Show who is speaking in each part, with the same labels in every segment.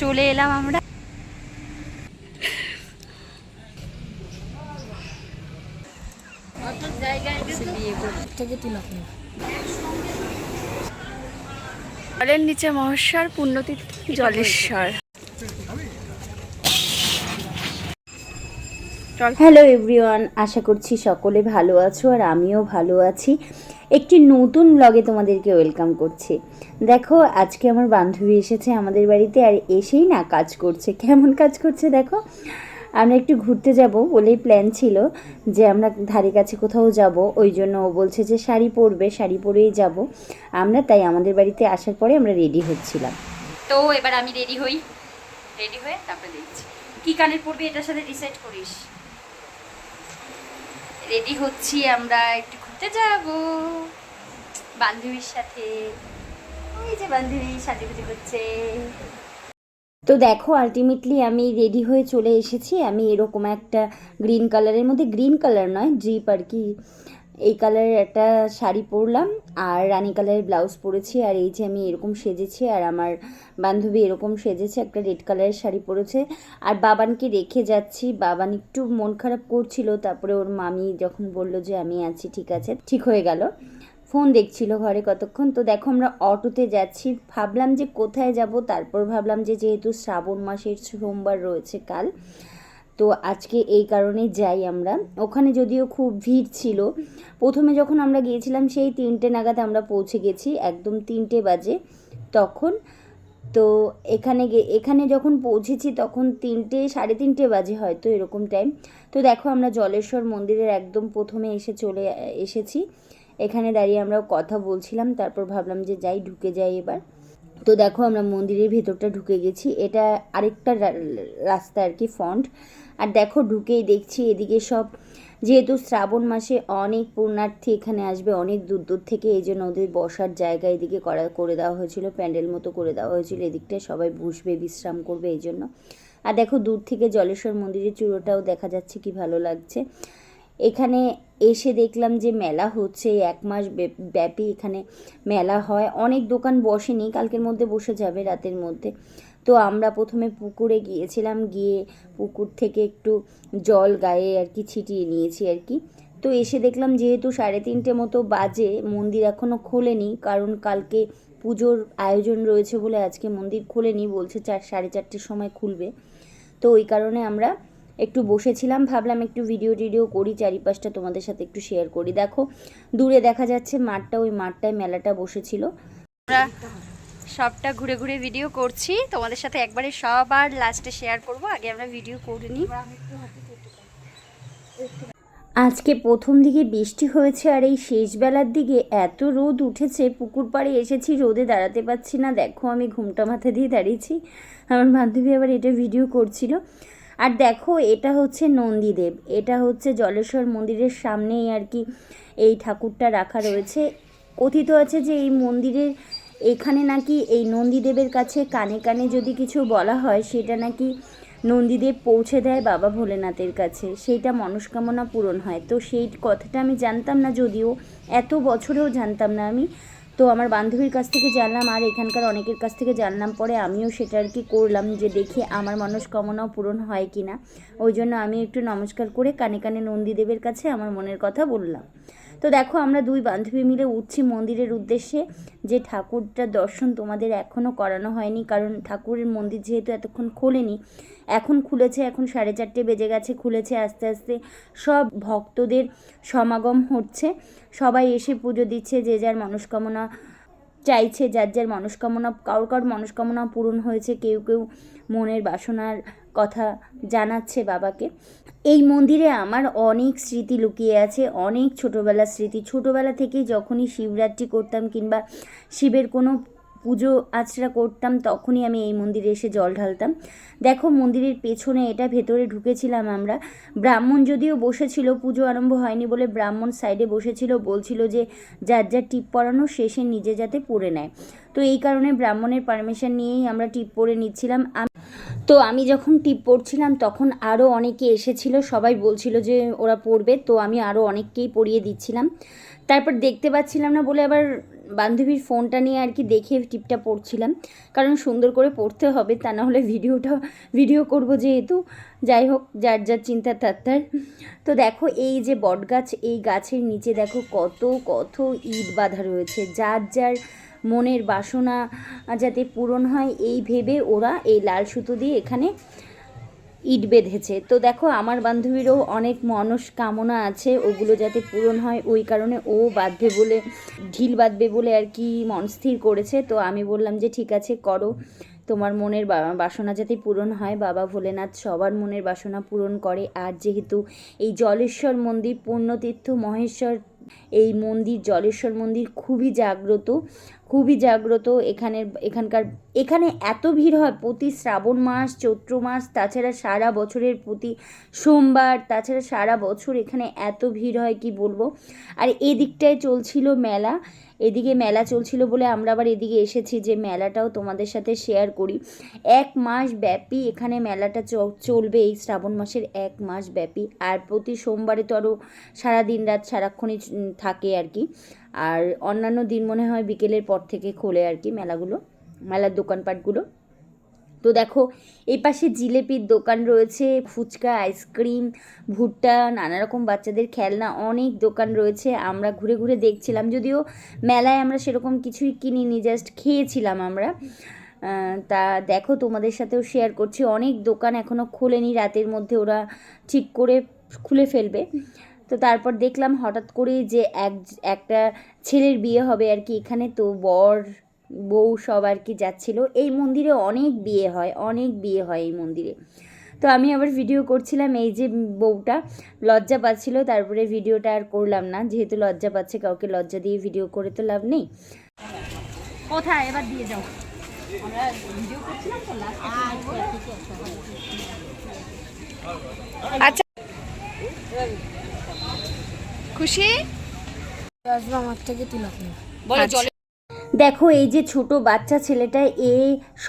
Speaker 1: চলে এলাম আমরা। জলের নিচে মহেশ্বর, পুণ্যতীর্থ জলেশ্বর।
Speaker 2: হ্যালো এভরিওয়ান, আশা করছি সকলে ভালো আছো আর আমিও ভালো আছি। একটি নতুন ব্লগে তোমাদেরকে ওয়েলকাম করছি। দেখো, আজকে আমার বান্ধবী এসেছে আমাদের বাড়িতে, আর এসেই না কাজ করছে। কেমন কাজ করছে দেখো। আমরা একটু ঘুরতে যাব বলেই প্ল্যান ছিল যে আমরা ধারে কাছে কোথাও যাব, ওই জন্য ও বলছে যে শাড়ি পরবে, শাড়ি পরেই যাব আমরা। তাই আমাদের বাড়িতে আসার পরে আমরা রেডি হচ্ছিলাম।
Speaker 1: তো এবার আমি রেডি হয়ে তারপরে দেখছি কি কানের পরবি, এটার সাথে ডিসাইড করিস। রেডি হচ্ছি, আমরা একটু ঘুরতে যাব বান্ধবীর সাথে। ওই যে বান্ধবী সাজুগুজু করছে।
Speaker 2: তো দেখো, আলটিমেটলি আমি রেডি হয়ে চলে এসেছি। আমি এরকম একটা গ্রিন কালারের মধ্যে, গ্রিন কালার নয় জিপ আর কি, এই কালারের একটা শাড়ি পরলাম আর রানী কালারের ব্লাউজ পরেছি। আর এই যে আমি এরকম সেজেছি, আর আমার বান্ধবী এরকম সেজেছে, একটা রেড কালারের শাড়ি পরেছে। আর বাবানকে রেখে যাচ্ছি। বাবান একটু মন খারাপ করছিল, তারপরে ওর মামি যখন বললো যে আমি আছি, ঠিক আছে, ঠিক হয়ে গেল। ফোন দেখছিল ঘরে কতক্ষণ। তো দেখো, আমরা অটোতে যাচ্ছি। ভাবলাম যে কোথায় যাব, তারপর ভাবলাম যে যেহেতু শ্রাবণ মাসের সোমবার রয়েছে কাল, তো আজকে এই কারণে যাই আমরা। ওখানে যদিও খুব ভিড় ছিল। প্রথমে যখন আমরা গিয়েছিলাম সেই 3টে নাগাদ আমরা পৌঁছে গেছি, একদম 3টে বাজে তখন। তো এখানে যখন পৌঁছেছি তখন 3টে, 3:30 বাজে হয়তো, এরকম টাইম। তো দেখো, আমরা জলেশ্বর মন্দিরের একদম প্রথমে চলে এসেছি। এখানে দাঁড়িয়ে আমরা কথা বলছিলাম, তারপর ভাবলাম যে ঢুকে যাই এবার। তো দেখো, আমরা মন্দিরের ভেতরটা ঢুকে গেছি। এটা আরেকটা রাস্তা আর কি, ফ্রন্ট। আর দেখো, ঢুকেই দেখছি এদিকে সব, যেহেতু শ্রাবণ মাসে অনেক পুণ্যার্থী এখানে আসবে অনেক দূর দূর থেকে, এই জন্য ওদের বসার জায়গা এদিকে করে দেওয়া হয়েছিল, প্যান্ডেল মতো করে দেওয়া হয়েছিল। এদিকটায় সবাই বসবে, বিশ্রাম করবে এই জন্য। আর দেখো, দূর থেকে জলেশ্বর মন্দিরের চূড়োটাও দেখা যাচ্ছে, কি ভালো লাগছে। এখানে এসে দেখলাম যে মেলা হচ্ছে, 1 মাস ব্যাপী এখানে মেলা হয়। অনেক দোকান বসেনি, কালকের মধ্যে বসে যাবে, রাতের মধ্যে। তো আমরা প্রথমে পুকুরে গিয়েছিলাম, গিয়ে পুকুর থেকে একটু জল গায়ে আর কি ছিটিয়ে নিয়েছি আর কি। তো এসে দেখলাম যেহেতু 3:30 মতো বাজে, মন্দির এখনও খোলেনি, কারণ কালকে পুজোর আয়োজন রয়েছে বলে আজকে মন্দির খোলেনি, বলছে 4-4:30 সময় খুলবে। তো ওই কারণে আমরা একটু বসেছিলাম, ভাবলাম একটু ভিডিও করি, চারিপাশটা তোমাদের সাথে একটু শেয়ার করি। দেখো, দূরে দেখা যাচ্ছে মাঠটা, ওই মাঠটায় মেলাটা বসেছিল।
Speaker 1: আমরা সবটা ঘুরে ঘুরে ভিডিও করছি তোমাদের সাথে, একবারে সবার লাস্টে শেয়ার করব, আগে আমরা ভিডিও করে নিই।
Speaker 2: আজকে প্রথম দিকে বৃষ্টি হয়েছে, আর এই শেষবেলার দিকে এত রোদ উঠেছে। পুকুর পাড়ে এসেছি, রোদে দাঁড়াতে পারছি না। দেখো, আমি ঘুমটা মাথা দিয়ে দাঁড়িয়েছি, আমার বান্ধবী আবার এটা ভিডিও করছিল। আর দেখো, এটা হচ্ছে নন্দীদেব, এটা হচ্ছে জলেশ্বর মন্দিরের সামনেই আর কি এই ঠাকুরটা রাখা রয়েছে। কথিত আছে যে এই মন্দিরের এখানে নাকি এই নন্দীদেবের কাছে কানে কানে যদি কিছু বলা হয়, সেটা নাকি নন্দীদেব পৌঁছে দেয় বাবা ভোলেনাথের কাছে, সেইটা মনস্কামনা পূরণ হয়। তো সেই কথাটা আমি জানতাম না, যদিও এত বছরেও জানতাম না আমি। তো আমার বান্ধবীর কাছ থেকে জানলাম, আর এখানকার অনেকের কাছ থেকে জানলাম, পরে আমিও সেটা আর কি করলাম, যে দেখি আমার মনস্কামনাও পূরণ হয় কি না। ওই জন্য আমি একটু নমস্কার করে কানে কানে নন্দীদেবের কাছে আমার মনের কথা বললাম। তো দেখো, আমরা 2 বান্ধবী মিলে উঠছি মন্দিরের উদ্দেশ্যে। যে ঠাকুরটার দর্শন তোমাদের এখনও করানো হয়নি, কারণ ঠাকুরের মন্দির যেহেতু এতক্ষণ খোলেনি, এখন খুলেছে, এখন 4:30 বেজে গেছে, খুলেছে। আস্তে আস্তে সব ভক্তদের সমাগম হচ্ছে, সবাই এসে পুজো দিচ্ছে, যে যার মনস্কামনা চাইছে, যার যার মনস্কামনা, কারোর মনস্কামনা পূরণ হয়েছে, কেউ কেউ মনের বাসনার কথা জানাচ্ছে বাবাকে। এই মন্দিরে আমার অনেক স্মৃতি লুকিয়ে আছে, অনেক ছোটোবেলার স্মৃতি। ছোটোবেলা থেকেই যখনই শিবরাত্রি করতাম কিংবা শিবের কোনো পুজো আচরা করতাম, তখনই আমি এই মন্দিরে এসে জল ঢালতাম। দেখো, মন্দিরের পেছনে, এটা ভেতরে ঢুকেছিলাম আমরা। ব্রাহ্মণ যদিও বসেছিল, পুজো আরম্ভ হয়নি বলে ব্রাহ্মণ সাইডে বসেছিল, বলছিল যে যার যার টিপ পরানো শেষে নিজে যাতে পরে নেয়। তো এই কারণে ব্রাহ্মণের পারমিশন নিয়েই আমরা টিপ পরে নিচ্ছিলাম। তো আমি যখন টিপ পড়ছিলাম তখন আরও অনেকে এসেছিল, সবাই বলছিল যে ওরা পড়বে, তো আমি আরও অনেককেই পরিয়ে দিচ্ছিলাম। তারপর দেখতে পাচ্ছিলাম না বলে আবার বান্ধবীর ফোনটা নিয়ে আর কি দেখে টিপটা পড়ছিলাম, কারণ সুন্দর করে পড়তে হবে, তা না হলে ভিডিও করব যেহেতু। যাই হোক, যার যার চিন্তা তার। তো দেখো এই যে বটগাছ, এই গাছের নিচে দেখো কত কত ইট বাঁধা রয়েছে, যার যার মনের বাসনা যাতে পূরণ হয় এই ভেবে ওরা এই লাল সুতো দিয়ে এখানে ইট বেঁধেছে। তো দেখো আমার বান্ধবীরও অনেক মনস্কামনা আছে, ওগুলো যাতে পূরণ হয়, ওই কারণে ও বাঁধবে বলে, ঢিল বাঁধবে বলে আর কি মন স্থির করেছে। তো আমি বললাম যে ঠিক আছে করো, তোমার মনের বাসনা যাতে পূরণ হয়। বাবা ভোলেনাথ সবার মনের বাসনা পূরণ করে। আর যেহেতু এই জলেশ্বর মন্দির পুণ্যতীর্থ মহেশ্বর, এই মন্দির জলেশ্বর মন্দির খুবই জাগ্রত। এখানে এত ভিড় হয় প্রতি শ্রাবণ মাস, চৈত্র মাস, তাছাড়া সারা বছরের প্রতি সোমবার, তাছাড়া সারা বছর এখানে এত ভিড় হয় কি বলবো। আর এদিকটায় চলছিল মেলা, এদিকে মেলা চলছিল বলে আমরা আবার এদিকে এসেছি যে মেলাটাও তোমাদের সাথে শেয়ার করি। 1 মাস ব্যাপী এখানে মেলাটা চলবে, এই শ্রাবণ মাসের 1 মাস ব্যাপী। আর প্রতি সোমবারে তো আরও সারা দিন রাত সারাক্ষণই থাকে আর কি। আর অন্যান্য দিন মনে হয় বিকেলের পর থেকে খোলে আর কি মেলার দোকানপাটগুলো। তো দেখো এই পাশে জিলেপির দোকান রয়েছে, ফুচকা, আইসক্রিম, ভুট্টা, নানা রকম বাচ্চাদের খেলনা, অনেক দোকান রয়েছে। আমরা ঘুরে ঘুরে দেখছিলাম, যদিও মেলায় আমরা সেরকম কিছুই কিনিনি, জাস্ট খেয়েছিলাম আমরা। তা দেখো তোমাদের সাথেও শেয়ার করছি, অনেক দোকান এখনও খোলেনি, রাতের মধ্যে ওরা ঠিক করে খুলে ফেলবে। তো তারপর দেখলাম হঠাৎ করেই যে একটা ছেলের বিয়ে হবে আর কি এখানে, তো বর বউ সব আর কি যাচ্ছিলো। এই মন্দিরে অনেক বিয়ে হয় এই মন্দিরে। তো আমি আবার ভিডিও করছিলাম, এই যে বউটা লজ্জা পাচ্ছিল, তারপরে ভিডিওটা আর করলাম না, যেহেতু লজ্জা পাচ্ছে, কাউকে লজ্জা দিয়ে ভিডিও করে তো লাভ নেই।
Speaker 1: কোথায় এবার দিয়ে যাও, আমরা ভিডিও করছিলাম তো আচ্ছা খুশি আসবো আমার থেকে তিলক বলে।
Speaker 2: দেখো এই যে ছোট বাচ্চা ছেলেটা,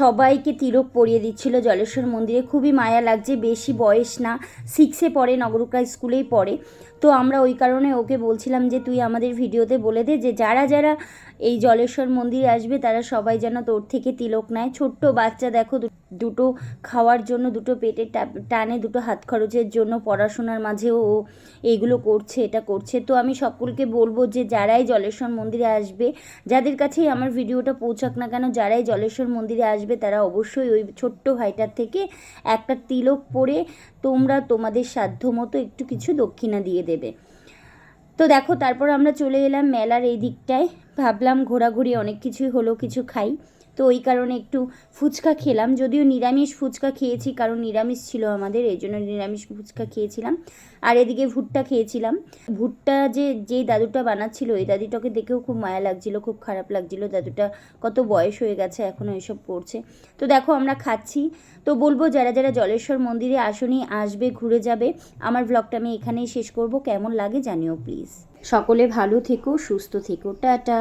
Speaker 2: সবাইকে তিলক পরিয়ে দিচ্ছিল জলেশ্বর মন্দিরে, খুবই মায়া লাগছে। বেশি বয়স না, 6-এ পড়ে, নগরুকা স্কুলেই পড়ে। তো আমরা ওই কারণে ওকে বলছিলাম যে তুই আমাদের ভিডিওতে বলে দে যে যারা যারা এই জলেশ্বর মন্দিরে আসবে তারা সবাই যেন তোর থেকে তিলক নেয়। ছোট্ট বাচ্চা দেখো, দুটো খাওয়ার জন্য, দুটো পেটের টানে, দুটো হাত খরচের জন্য, পড়াশোনার মাঝেও ও এইগুলো করছে, এটা করছে। তো আমি সকলকে বলবো যে যারাই জলেশ্বর মন্দিরে আসবে, যাদের কাছেই আমার ভিডিওটা পৌঁছাক না কেন, যারাই জলেশ্বর মন্দিরে আসবে তারা অবশ্যই ওই ছোট্ট ভাইটার থেকে একটা তিলক পরে তোমরা তোমাদের সাধ্য মতো একটু কিছু দক্ষিণা দিয়ে দেবে। তো দেখো তারপর আমরা চলে এলাম মেলার এই দিকটায়, ভাবলাম ঘোরাঘুরি অনেক কিছুই হলো, কিছু খাই। তো ওই কারণে একটু ফুচকা খেলাম, যদিও নিরামিষ ফুচকা খেয়েছি, কারণ নিরামিষ ছিল আমাদের, এই জন্য নিরামিষ ফুচকা খেয়েছিলাম। আর এদিকে ভুট্টা খেয়েছিলাম। ভুট্টা যেই দাদুটা বানাচ্ছিল, এই দাদুটাকে দেখেও খুব মায়া লাগছিল, খুব খারাপ লাগছিল। দাদুটা কত বয়স হয়ে গেছে, এখনও এসব করছে। তো দেখো আমরা খাচ্ছি। তো বলবো যারা যারা জলেশ্বর মন্দিরে আসবে, ঘুরে যাবে। আমার ব্লগটা আমি এখানেই শেষ করব, কেমন লাগে জানিও প্লিজ। সকলে ভালো থেকো, সুস্থ থেকো, টাটা।